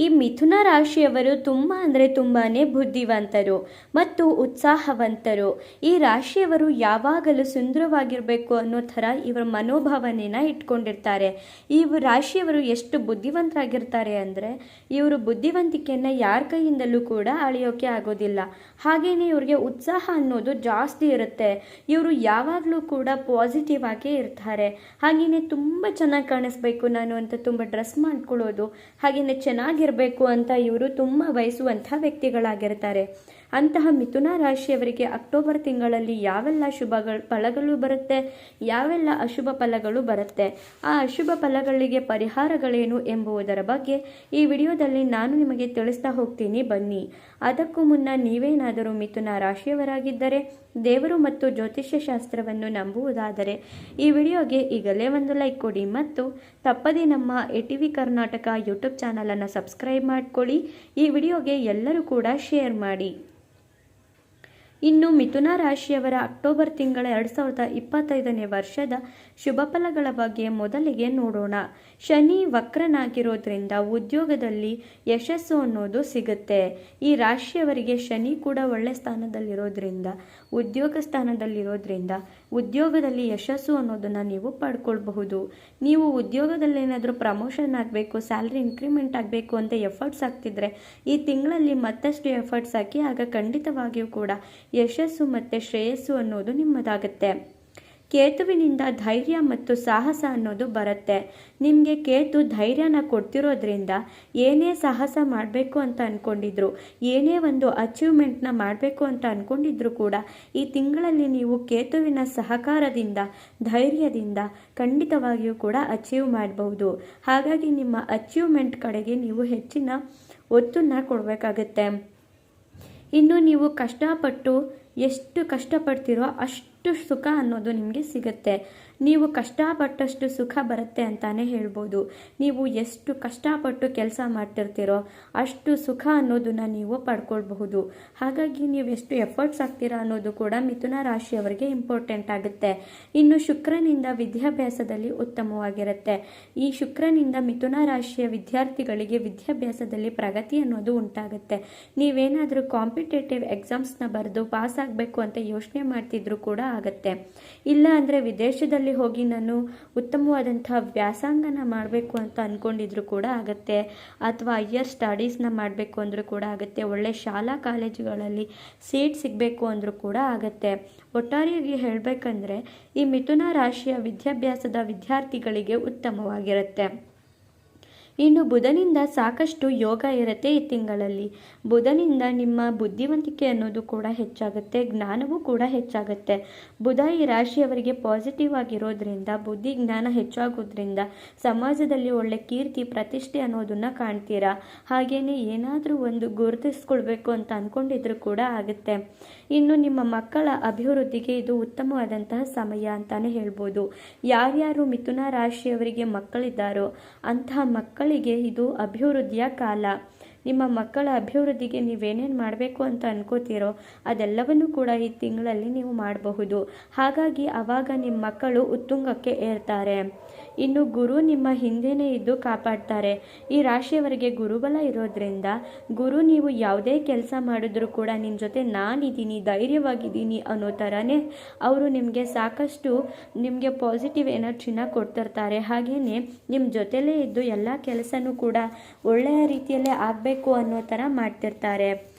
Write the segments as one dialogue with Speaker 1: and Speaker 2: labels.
Speaker 1: ಈ ಮಿಥುನ ರಾಶಿಯವರು ತುಂಬ ಅಂದರೆ ತುಂಬಾ ಬುದ್ಧಿವಂತರು ಮತ್ತು ಉತ್ಸಾಹವಂತರು. ಈ ರಾಶಿಯವರು ಯಾವಾಗಲೂ ಸುಂದರವಾಗಿರಬೇಕು ಅನ್ನೋ ಥರ ಇವರ ಮನೋಭಾವನೆನ ಇಟ್ಕೊಂಡಿರ್ತಾರೆ. ಈ ರಾಶಿಯವರು ಎಷ್ಟು ಬುದ್ಧಿವಂತರಾಗಿರ್ತಾರೆ ಅಂದರೆ ಇವರು ಬುದ್ಧಿವಂತಿಕೆಯನ್ನು ಯಾರ ಕೈಯಿಂದಲೂ ಕೂಡ ಅಳೆಯೋಕೆ ಆಗೋದಿಲ್ಲ. ಹಾಗೆಯೇ ಇವ್ರಿಗೆ ಉತ್ಸಾಹ ಅನ್ನೋದು ಜಾಸ್ತಿ ಇರುತ್ತೆ. ಇವರು ಯಾವಾಗಲೂ ಕೂಡ ಪಾಸಿಟಿವ್ ಆಗೇ ಇರ್ತಾರೆ. ಹಾಗೆಯೇ ತುಂಬ ಚೆನ್ನಾಗಿ ಕಾಣಿಸ್ಬೇಕು ನಾನು ಅಂತ ತುಂಬ ಡ್ರೆಸ್ ಮಾಡ್ಕೊಳ್ಳೋದು, ಹಾಗೆಯೇ ಚೆನ್ನಾಗಿರಬೇಕು ಅಂತ ಇವರು ತುಂಬ ಬಯಸುವಂಥ ವ್ಯಕ್ತಿಗಳಾಗಿರ್ತಾರೆ. ಅಂತಹ ಮಿಥುನ ರಾಶಿಯವರಿಗೆ ಅಕ್ಟೋಬರ್ ತಿಂಗಳಲ್ಲಿ ಯಾವೆಲ್ಲ ಫಲಗಳು ಬರುತ್ತೆ, ಯಾವೆಲ್ಲ ಅಶುಭ ಫಲಗಳು ಬರುತ್ತೆ, ಆ ಅಶುಭ ಫಲಗಳಿಗೆ ಪರಿಹಾರಗಳೇನು ಎಂಬುದರ ಬಗ್ಗೆ ಈ ವಿಡಿಯೋದಲ್ಲಿ ನಾನು ನಿಮಗೆ ತಿಳಿಸ್ತಾ ಹೋಗ್ತೀನಿ ಬನ್ನಿ. ಅದಕ್ಕೂ ಮುನ್ನ ನೀವೇನಾದರೂ ಮಿಥುನ ರಾಶಿಯವರಾಗಿದ್ದರೆ, ದೇವರು ಮತ್ತು ಜ್ಯೋತಿಷ್ಯ ಶಾಸ್ತ್ರವನ್ನು ನಂಬುವುದಾದರೆ ಈ ವಿಡಿಯೋಗೆ ಈಗಲೇ ಒಂದು ಲೈಕ್ ಕೊಡಿ ಮತ್ತು ತಪ್ಪದೇ ನಮ್ಮ ATV ಕರ್ನಾಟಕ ಯೂಟ್ಯೂಬ್ ಚಾನಲನ್ನು ಸಬ್ಸ್ಕ್ರೈಬ್ ಮಾಡ್ಕೊಳ್ಳಿ. ಈ ವಿಡಿಯೋಗೆ ಎಲ್ಲರೂ ಕೂಡ ಶೇರ್ ಮಾಡಿ. ಇನ್ನು ಮಿಥುನ ರಾಶಿಯವರ ಅಕ್ಟೋಬರ್ ತಿಂಗಳ 2025ನೇ ವರ್ಷದ ಶುಭ ಫಲಗಳ ಬಗ್ಗೆ ಮೊದಲಿಗೆ ನೋಡೋಣ. ಶನಿ ವಕ್ರನಾಗಿರೋದ್ರಿಂದ ಉದ್ಯೋಗದಲ್ಲಿ ಯಶಸ್ಸು ಅನ್ನೋದು ಸಿಗುತ್ತೆ. ಈ ರಾಶಿಯವರಿಗೆ ಶನಿ ಕೂಡ ಒಳ್ಳೆ ಸ್ಥಾನದಲ್ಲಿರೋದ್ರಿಂದ ಉದ್ಯೋಗದಲ್ಲಿ ಯಶಸ್ಸು ಅನ್ನೋದನ್ನು ನೀವು ಪಡ್ಕೊಳ್ಬಹುದು. ನೀವು ಉದ್ಯೋಗದಲ್ಲಿ ಏನಾದರೂ ಪ್ರಮೋಷನ್ ಆಗಬೇಕು, ಸ್ಯಾಲ್ರಿ ಇನ್ಕ್ರಿಮೆಂಟ್ ಆಗಬೇಕು ಅಂತ ಎಫರ್ಟ್ಸ್ ಹಾಕ್ತಿದ್ರೆ ಈ ತಿಂಗಳಲ್ಲಿ ಮತ್ತಷ್ಟು ಎಫರ್ಟ್ಸ್ ಹಾಕಿ ಆಗ ಖಂಡಿತವಾಗಿಯೂ ಕೂಡ ಯಶಸ್ಸು ಮತ್ತು ಶ್ರೇಯಸ್ಸು ಅನ್ನೋದು ನಿಮ್ಮದಾಗುತ್ತೆ. ಕೇತುವಿನಿಂದ ಧೈರ್ಯ ಮತ್ತು ಸಾಹಸ ಅನ್ನೋದು ಬರುತ್ತೆ. ನಿಮಗೆ ಕೇತು ಧೈರ್ಯನ ಕೊಡ್ತಿರೋದ್ರಿಂದ ಏನೇ ಸಾಹಸ ಮಾಡಬೇಕು ಅಂತ ಅಂದ್ಕೊಂಡಿದ್ರು, ಏನೇ ಒಂದು ಅಚೀವ್ಮೆಂಟ್ನ ಮಾಡಬೇಕು ಅಂತ ಅಂದ್ಕೊಂಡಿದ್ರು ಕೂಡ ಈ ತಿಂಗಳಲ್ಲಿ ನೀವು ಕೇತುವಿನ ಸಹಕಾರದಿಂದ, ಧೈರ್ಯದಿಂದ ಖಂಡಿತವಾಗಿಯೂ ಕೂಡ ಅಚೀವ್ ಮಾಡಬಹುದು. ಹಾಗಾಗಿ ನಿಮ್ಮ ಅಚೀವ್ಮೆಂಟ್ ಕಡೆಗೆ ನೀವು ಹೆಚ್ಚಿನ ಒತ್ತನ್ನು ಕೊಡಬೇಕಾಗತ್ತೆ. ಇನ್ನು ನೀವು ಕಷ್ಟಪಟ್ಟು ಎಷ್ಟು ಕಷ್ಟಪಡ್ತೀರೋ ಅಷ್ಟು ಸುಖ ಅನ್ನೋದು ನಿಮಗೆ ಸಿಗುತ್ತೆ. ನೀವು ಕಷ್ಟಪಟ್ಟಷ್ಟು ಸುಖ ಬರುತ್ತೆ ಅಂತಾನೆ ಹೇಳ್ಬೋದು. ನೀವು ಎಷ್ಟು ಕಷ್ಟಪಟ್ಟು ಕೆಲಸ ಮಾಡ್ತಿರ್ತೀರೋ ಅಷ್ಟು ಸುಖ ಅನ್ನೋದನ್ನ ನೀವು ಪಡ್ಕೊಳ್ಬಹುದು. ಹಾಗಾಗಿ ನೀವು ಎಷ್ಟು ಎಫರ್ಟ್ಸ್ ಹಾಕ್ತೀರಾ ಅನ್ನೋದು ಕೂಡ ಮಿಥುನ ರಾಶಿಯವರಿಗೆ ಇಂಪಾರ್ಟೆಂಟ್ ಆಗುತ್ತೆ. ಇನ್ನು ಶುಕ್ರನಿಂದ ವಿದ್ಯಾಭ್ಯಾಸದಲ್ಲಿ ಉತ್ತಮವಾಗಿರುತ್ತೆ. ಈ ಶುಕ್ರನಿಂದ ಮಿಥುನ ರಾಶಿಯ ವಿದ್ಯಾರ್ಥಿಗಳಿಗೆ ವಿದ್ಯಾಭ್ಯಾಸದಲ್ಲಿ ಪ್ರಗತಿ ಅನ್ನೋದು ಉಂಟಾಗುತ್ತೆ. ನೀವೇನಾದರೂ ಕಾಂಪಿಟೇಟಿವ್ ಎಕ್ಸಾಮ್ಸ್ನ ಬರೆದು ಪಾಸ್ ಆಗಬೇಕು ಅಂತ ಯೋಚನೆ ಮಾಡ್ತಿದ್ರು ಕೂಡ ಆಗುತ್ತೆ. ಇಲ್ಲ ಅಂದರೆ ವಿದೇಶದಲ್ಲಿ ಹೋಗಿ ನಾನು ಉತ್ತಮವಾದಂತಹ ವ್ಯಾಸಂಗನ ಮಾಡಬೇಕು ಅಂತ ಅಂದ್ಕೊಂಡಿದ್ರು ಕೂಡ ಆಗುತ್ತೆ. ಅಥವಾ ಹೈಯರ್ ಸ್ಟಡೀಸ್ನ ಮಾಡಬೇಕು ಅಂದರೂ ಕೂಡ ಆಗುತ್ತೆ. ಒಳ್ಳೆ ಶಾಲಾ ಕಾಲೇಜುಗಳಲ್ಲಿ ಸೀಟ್ ಸಿಗಬೇಕು ಅಂದರೂ ಕೂಡ ಆಗುತ್ತೆ. ಒಟ್ಟಾರೆಯಾಗಿ ಹೇಳಬೇಕಂದ್ರೆ ಈ ಮಿಥುನ ರಾಶಿಯ ವಿದ್ಯಾಭ್ಯಾಸದ ವಿದ್ಯಾರ್ಥಿಗಳಿಗೆ ಉತ್ತಮವಾಗಿರುತ್ತೆ. ಇನ್ನು ಬುಧನಿಂದ ಸಾಕಷ್ಟು ಯೋಗ ಇರುತ್ತೆ ಈ ತಿಂಗಳಲ್ಲಿ. ಬುಧನಿಂದ ನಿಮ್ಮ ಬುದ್ಧಿವಂತಿಕೆ ಅನ್ನೋದು ಕೂಡ ಹೆಚ್ಚಾಗುತ್ತೆ, ಜ್ಞಾನವೂ ಕೂಡ ಹೆಚ್ಚಾಗುತ್ತೆ. ಬುಧ ಈ ರಾಶಿಯವರಿಗೆ ಪಾಸಿಟಿವ್ ಆಗಿರೋದ್ರಿಂದ, ಬುದ್ಧಿ ಜ್ಞಾನ ಹೆಚ್ಚಾಗೋದ್ರಿಂದ ಸಮಾಜದಲ್ಲಿ ಒಳ್ಳೆ ಕೀರ್ತಿ ಪ್ರತಿಷ್ಠೆ ಅನ್ನೋದನ್ನ ಕಾಣ್ತೀರಾ. ಹಾಗೇನೆ ಏನಾದರೂ ಒಂದು ಗುರುತಿಸ್ಕೊಳ್ಬೇಕು ಅಂತ ಅಂದ್ಕೊಂಡಿದ್ರು ಕೂಡ ಆಗುತ್ತೆ. ಇನ್ನು ನಿಮ್ಮ ಮಕ್ಕಳ ಅಭಿವೃದ್ಧಿಗೆ ಇದು ಉತ್ತಮವಾದಂತಹ ಸಮಯ ಅಂತಾನೆ ಹೇಳ್ಬೋದು. ಯಾರ್ಯಾರು ಮಿಥುನ ರಾಶಿಯವರಿಗೆ ಮಕ್ಕಳಿದ್ದಾರೋ ಅಂತಹ ಮಕ್ಕಳಿಗೆ ಇದು ಅಭಿವೃದ್ಧಿಯ ಕಾಲ. ನಿಮ್ಮ ಮಕ್ಕಳ ಅಭಿವೃದ್ಧಿಗೆ ನೀವೇನೇನು ಮಾಡಬೇಕು ಅಂತ ಅನ್ಕೋತೀರೋ ಅದೆಲ್ಲವನ್ನೂ ಕೂಡ ಈ ತಿಂಗಳಲ್ಲಿ ನೀವು ಮಾಡಬಹುದು. ಹಾಗಾಗಿ ಆವಾಗ ನಿಮ್ಮ ಮಕ್ಕಳು ಉತ್ತುಂಗಕ್ಕೆ ಏರ್ತಾರೆ. ಇನ್ನು ಗುರು ನಿಮ್ಮ ಹಿಂದೆನೇ ಇದ್ದು ಕಾಪಾಡ್ತಾರೆ. ಈ ರಾಶಿಯವರಿಗೆ ಗುರುಬಲ ಇರೋದ್ರಿಂದ ಗುರು ನೀವು ಯಾವುದೇ ಕೆಲಸ ಮಾಡಿದ್ರೂ ಕೂಡ ನಿಮ್ಮ ಜೊತೆ ನಾನಿದ್ದೀನಿ, ಧೈರ್ಯವಾಗಿದ್ದೀನಿ ಅನ್ನೋ ಥರನೇ ಅವರು ನಿಮಗೆ ಸಾಕಷ್ಟು ನಿಮಗೆ ಪಾಸಿಟಿವ್ ಎನರ್ಜಿನ ಕೊಡ್ತಿರ್ತಾರೆ. ಹಾಗೆಯೇ ನಿಮ್ಮ ಜೊತೆಲೇ ಇದ್ದು ಎಲ್ಲ ಕೆಲಸನೂ ಕೂಡ ಒಳ್ಳೆಯ ರೀತಿಯಲ್ಲೇ ಆಗಬೇಕು ಅನ್ನೋ ಥರ ಮಾಡ್ತಿರ್ತಾರೆ.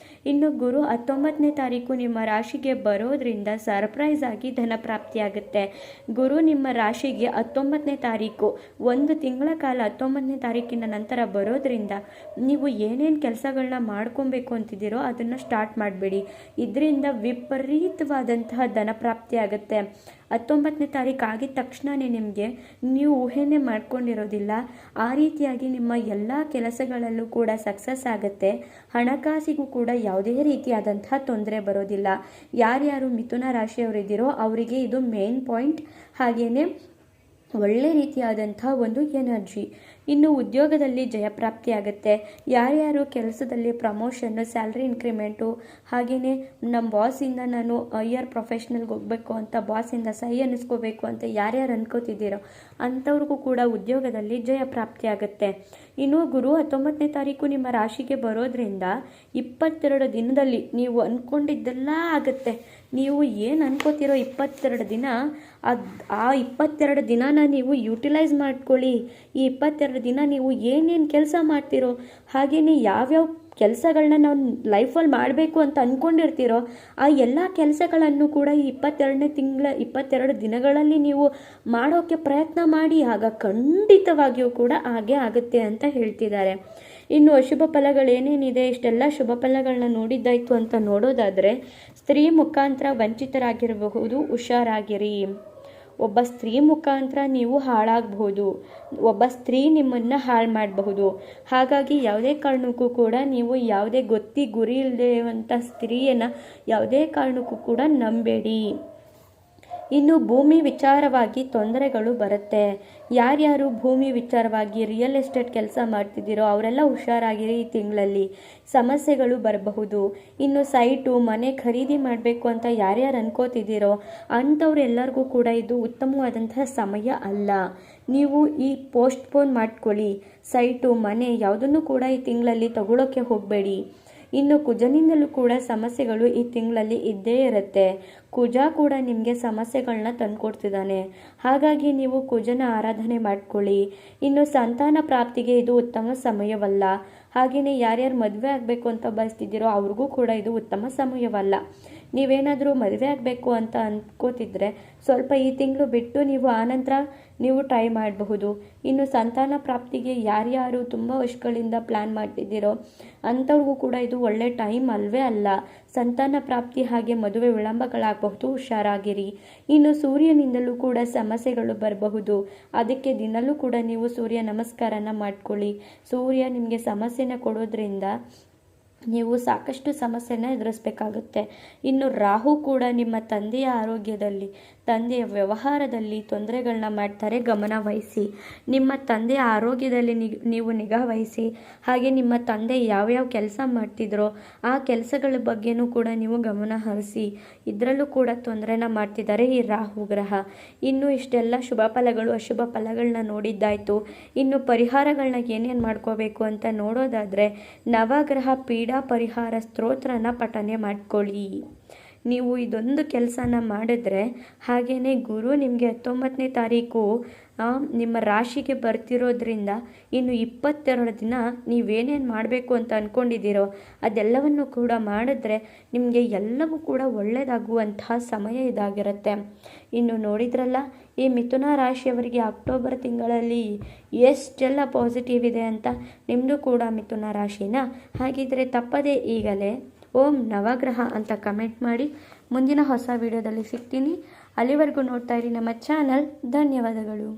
Speaker 1: ಇನ್ನು ಗುರು 19ನೇ ತಾರೀಕು ನಿಮ್ಮ ರಾಶಿಗೆ ಬರೋದ್ರಿಂದ ಸರ್ಪ್ರೈಸ್ ಆಗಿ ಧನ ಪ್ರಾಪ್ತಿಯಾಗುತ್ತೆ. ಗುರು ನಿಮ್ಮ ರಾಶಿಗೆ 19ನೇ ತಾರೀಕು, ಒಂದು ತಿಂಗಳ ಕಾಲ 19ನೇ ತಾರೀಕಿನ ನಂತರ ಬರೋದ್ರಿಂದ ನೀವು ಏನೇನು ಕೆಲಸಗಳನ್ನ ಮಾಡ್ಕೊಬೇಕು ಅಂತಿದ್ದೀರೋ ಅದನ್ನು ಸ್ಟಾರ್ಟ್ ಮಾಡಬೇಡಿ. ಇದರಿಂದ ವಿಪರೀತವಾದಂತಹ ಧನ ಪ್ರಾಪ್ತಿ ಆಗುತ್ತೆ. 19ನೇ ತಾರೀಕು ಆಗಿದ ತಕ್ಷಣವೇ ನಿಮಗೆ ನೀವು ಊಹೆನೇ ಮಾಡ್ಕೊಂಡಿರೋದಿಲ್ಲ. ಆ ರೀತಿಯಾಗಿ ನಿಮ್ಮ ಎಲ್ಲ ಕೆಲಸಗಳಲ್ಲೂ ಕೂಡ ಸಕ್ಸಸ್ ಆಗುತ್ತೆ. ಹಣಕಾಸಿಗೂ ಕೂಡ ಯಾವುದೇ ರೀತಿಯಾದಂತಹ ತೊಂದರೆ ಬರೋದಿಲ್ಲ. ಯಾರ್ಯಾರು ಮಿಥುನ ರಾಶಿಯವರಿದ್ದೀರೋ ಅವರಿಗೆ ಇದು ಮೇನ್ ಪಾಯಿಂಟ್. ಹಾಗೆಯೇ ಒಳ್ಳೆ ರೀತಿಯಾದಂಥ ಒಂದು ಎನರ್ಜಿ. ಇನ್ನು ಉದ್ಯೋಗದಲ್ಲಿ ಜಯಪ್ರಾಪ್ತಿಯಾಗುತ್ತೆ. ಯಾರ್ಯಾರು ಕೆಲಸದಲ್ಲಿ ಪ್ರಮೋಷನ್ನು, ಸ್ಯಾಲ್ರಿ ಇನ್ಕ್ರಿಮೆಂಟು, ಹಾಗೆಯೇ ನಮ್ಮ ಬಾಸಿಂದ ನಾನು ಹೈಯರ್ ಪ್ರೊಫೆಷ್ನಲ್ಗೆ ಹೋಗಬೇಕು ಅಂತ, ಬಾಸಿಂದ ಸಹಿ ಅನ್ನಿಸ್ಕೋಬೇಕು ಅಂತ ಯಾರ್ಯಾರು ಅನ್ಕೋತಿದ್ದೀರೋ ಅಂಥವ್ರಿಗೂ ಕೂಡ ಉದ್ಯೋಗದಲ್ಲಿ ಜಯಪ್ರಾಪ್ತಿಯಾಗುತ್ತೆ. ಇನ್ನು ಗುರು 19ನೇ ತಾರೀಕು ನಿಮ್ಮ ರಾಶಿಗೆ ಬರೋದ್ರಿಂದ 22 ದಿನದಲ್ಲಿ ನೀವು ಅಂದ್ಕೊಂಡಿದ್ದೆಲ್ಲ ಆಗುತ್ತೆ. ನೀವು ಏನು ಅನ್ಕೋತಿರೋ 22 ದಿನ ಆ 22 ದಿನನ ನೀವು ಯೂಟಿಲೈಸ್ ಮಾಡ್ಕೊಳ್ಳಿ. ಈ 22 ದಿನ ನೀವು ಏನೇನು ಕೆಲಸ ಮಾಡ್ತಿರೋ, ಹಾಗೆಯೇ ಯಾವ್ಯಾವ ಕೆಲಸಗಳನ್ನ ನಾವು ಲೈಫಲ್ಲಿ ಮಾಡಬೇಕು ಅಂತ ಅಂದ್ಕೊಂಡಿರ್ತೀರೋ ಆ ಎಲ್ಲ ಕೆಲಸಗಳನ್ನು ಕೂಡ ಈ 22 ದಿನಗಳಲ್ಲಿ ನೀವು ಮಾಡೋಕ್ಕೆ ಪ್ರಯತ್ನ ಮಾಡಿ. ಆಗ ಖಂಡಿತವಾಗಿಯೂ ಕೂಡ ಹಾಗೆ ಆಗುತ್ತೆ ಅಂತ ಹೇಳ್ತಿದ್ದಾರೆ. ಇನ್ನು ಅಶುಭ ಫಲಗಳೇನೇನಿದೆ, ಇಷ್ಟೆಲ್ಲ ಶುಭ ಫಲಗಳನ್ನ ನೋಡಿದ್ದಾಯಿತು ಅಂತ ನೋಡೋದಾದರೆ, ಸ್ತ್ರೀ ಮುಖಾಂತರ ವಂಚಿತರಾಗಿರಬಹುದು, ಹುಷಾರಾಗಿರಿ. ಒಬ್ಬ ಸ್ತ್ರೀ ಮುಖಾಂತರ ನೀವು ಹಾಳಾಗಬಹುದು, ಒಬ್ಬ ಸ್ತ್ರೀ ನಿಮ್ಮನ್ನು ಹಾಳು ಮಾಡಬಹುದು. ಹಾಗಾಗಿ ಯಾವುದೇ ಕಾರಣಕ್ಕೂ ಕೂಡ ನೀವು ಯಾವುದೇ ಗುರಿ ಇಲ್ಲದೆ ಇರುವಂಥ ಸ್ತ್ರೀಯನ್ನು ಯಾವುದೇ ಕಾರಣಕ್ಕೂ ಕೂಡ ನಂಬೇಡಿ. ಇನ್ನು ಭೂಮಿ ವಿಚಾರವಾಗಿ ತೊಂದರೆಗಳು ಬರುತ್ತೆ. ಯಾರ್ಯಾರು ಭೂಮಿ ವಿಚಾರವಾಗಿ ರಿಯಲ್ ಎಸ್ಟೇಟ್ ಕೆಲಸ ಮಾಡ್ತಿದ್ದೀರೋ ಅವರೆಲ್ಲ ಹುಷಾರಾಗಿರಿ. ಈ ತಿಂಗಳಲ್ಲಿ ಸಮಸ್ಯೆಗಳು ಬರಬಹುದು. ಇನ್ನು ಸೈಟು ಮನೆ ಖರೀದಿ ಮಾಡಬೇಕು ಅಂತ ಯಾರ್ಯಾರು ಅನ್ಕೋತಿದ್ದೀರೋ ಅಂಥವ್ರೆಲ್ಲರಿಗೂ ಕೂಡ ಇದು ಉತ್ತಮವಾದಂತಹ ಸಮಯ ಅಲ್ಲ. ನೀವು ಈ ಪೋಸ್ಟ್ಪೋನ್ ಮಾಡ್ಕೊಳ್ಳಿ. ಸೈಟು ಮನೆ ಯಾವುದನ್ನು ಕೂಡ ಈ ತಿಂಗಳಲ್ಲಿ ತಗೊಳ್ಳೋಕ್ಕೆ ಹೋಗಬೇಡಿ. ಇನ್ನು ಕುಜನಿಂದಲೂ ಕೂಡ ಸಮಸ್ಯೆಗಳು ಈ ತಿಂಗಳಲ್ಲಿ ಇದ್ದೇ ಇರುತ್ತೆ. ಕುಜ ಕೂಡ ನಿಮಗೆ ಸಮಸ್ಯೆಗಳನ್ನ ತಂದುಕೊಡ್ತಿದ್ದಾನೆ. ಹಾಗಾಗಿ ನೀವು ಕುಜನ ಆರಾಧನೆ ಮಾಡ್ಕೊಳ್ಳಿ. ಇನ್ನು ಸಂತಾನ ಪ್ರಾಪ್ತಿಗೆ ಇದು ಉತ್ತಮ ಸಮಯವಲ್ಲ. ಹಾಗೆಯೇ ಯಾರ್ಯಾರು ಮದುವೆ ಆಗಬೇಕು ಅಂತ ಬಯಸ್ತಿದ್ದೀರೋ ಅವ್ರಿಗೂ ಕೂಡ ಇದು ಉತ್ತಮ ಸಮಯವಲ್ಲ. ನೀವೇನಾದರೂ ಮದುವೆ ಆಗಬೇಕು ಅಂತ ಅಂದ್ಕೋತಿದ್ರೆ ಸ್ವಲ್ಪ ಈ ತಿಂಗಳು ಬಿಟ್ಟು ನೀವು ಆನಂತರ ನೀವು ಟ್ರೈ ಮಾಡಬಹುದು. ಇನ್ನು ಸಂತಾನ ಪ್ರಾಪ್ತಿಗೆ ಯಾರ್ಯಾರು ತುಂಬ ವರ್ಷಗಳಿಂದ ಪ್ಲ್ಯಾನ್ ಮಾಡ್ತಿದ್ದೀರೋ ಅಂಥವ್ರಿಗೂ ಕೂಡ ಇದು ಒಳ್ಳೆ ಟೈಮ್ ಅಲ್ವೇ ಅಲ್ಲ. ಸಂತಾನ ಪ್ರಾಪ್ತಿ ಹಾಗೆ ಮದುವೆ ವಿಳಂಬಗಳಾಗಬಹುದು, ಹುಷಾರಾಗಿರಿ. ಇನ್ನು ಸೂರ್ಯನಿಂದಲೂ ಕೂಡ ಸಮಸ್ಯೆಗಳು ಬರಬಹುದು. ಅದಕ್ಕೆ ದಿನಲ್ಲೂ ಕೂಡ ನೀವು ಸೂರ್ಯ ನಮಸ್ಕಾರನ ಮಾಡ್ಕೊಳ್ಳಿ. ಸೂರ್ಯ ನಿಮಗೆ ಸಮಸ್ಯೆನ ಕೊಡೋದ್ರಿಂದ ನೀವು ಸಾಕಷ್ಟು ಸಮಸ್ಯೆನ ಎದುರಿಸಬೇಕಾಗುತ್ತೆ. ಇನ್ನು ರಾಹು ಕೂಡ ನಿಮ್ಮ ತಂದೆಯ ಆರೋಗ್ಯದಲ್ಲಿ, ತಂದೆಯ ವ್ಯವಹಾರದಲ್ಲಿ ತೊಂದರೆಗಳನ್ನ ಮಾಡ್ತಾರೆ. ಗಮನ ವಹಿಸಿ. ನಿಮ್ಮ ತಂದೆಯ ಆರೋಗ್ಯದಲ್ಲಿ ನೀವು ನಿಗಾ ವಹಿಸಿ. ಹಾಗೆ ನಿಮ್ಮ ತಂದೆ ಯಾವ್ಯಾವ ಕೆಲಸ ಮಾಡ್ತಿದ್ರೋ ಆ ಕೆಲಸಗಳ ಬಗ್ಗೆನೂ ಕೂಡ ನೀವು ಗಮನ ಹರಿಸಿ. ಇದರಲ್ಲೂ ಕೂಡ ತೊಂದರೆನ ಮಾಡ್ತಿದ್ದಾರೆ ಈ ರಾಹು ಗ್ರಹ. ಇನ್ನು ಇಷ್ಟೆಲ್ಲ ಶುಭ ಫಲಗಳು ಅಶುಭ ಫಲಗಳನ್ನ ನೋಡಿದ್ದಾಯಿತು. ಇನ್ನು ಪರಿಹಾರಗಳನ್ನ ಏನೇನು ಮಾಡ್ಕೋಬೇಕು ಅಂತ ನೋಡೋದಾದರೆ, ನವಗ್ರಹ ಪೀಡಾ ಪರಿಹಾರ ಸ್ತೋತ್ರನ ಪಠನೆ ಮಾಡ್ಕೊಳ್ಳಿ. ನೀವು ಇದೊಂದು ಕೆಲಸನ ಮಾಡಿದ್ರೆ, ಹಾಗೆಯೇ ಗುರು ನಿಮಗೆ 19ನೇ ತಾರೀಕು ನಿಮ್ಮ ರಾಶಿಗೆ ಬರ್ತಿರೋದ್ರಿಂದ ಇನ್ನು 22 ದಿನ ನೀವೇನೇನು ಮಾಡಬೇಕು ಅಂತ ಅಂದ್ಕೊಂಡಿದ್ದೀರೋ ಅದೆಲ್ಲವನ್ನು ಕೂಡ ಮಾಡಿದ್ರೆ ನಿಮಗೆ ಎಲ್ಲವೂ ಕೂಡ ಒಳ್ಳೆಯದಾಗುವಂತಹ ಸಮಯ ಇದಾಗಿರುತ್ತೆ. ಇನ್ನು ನೋಡಿದ್ರಲ್ಲ, ಈ ಮಿಥುನ ರಾಶಿಯವರಿಗೆ ಅಕ್ಟೋಬರ್ ತಿಂಗಳಲ್ಲಿ ಎಷ್ಟೆಲ್ಲ ಪಾಸಿಟಿವ್ ಇದೆ ಅಂತ. ನಿಮ್ಮದು ಕೂಡ ಮಿಥುನ ರಾಶಿನ? ಹಾಗಿದ್ರೆ ತಪ್ಪದೇ ಈಗಲೇ ಓಂ ನವಗ್ರಹ ಅಂತ ಕಮೆಂಟ್ ಮಾಡಿ. ಮುಂದಿನ ಹೊಸ ವಿಡಿಯೋದಲ್ಲಿ ಸಿಗ್ತೀನಿ. ಅಲ್ಲಿವರೆಗೂ ನೋಡ್ತಾ ಇರಿ ನಮ್ಮ ಚಾನಲ್. ಧನ್ಯವಾದಗಳು.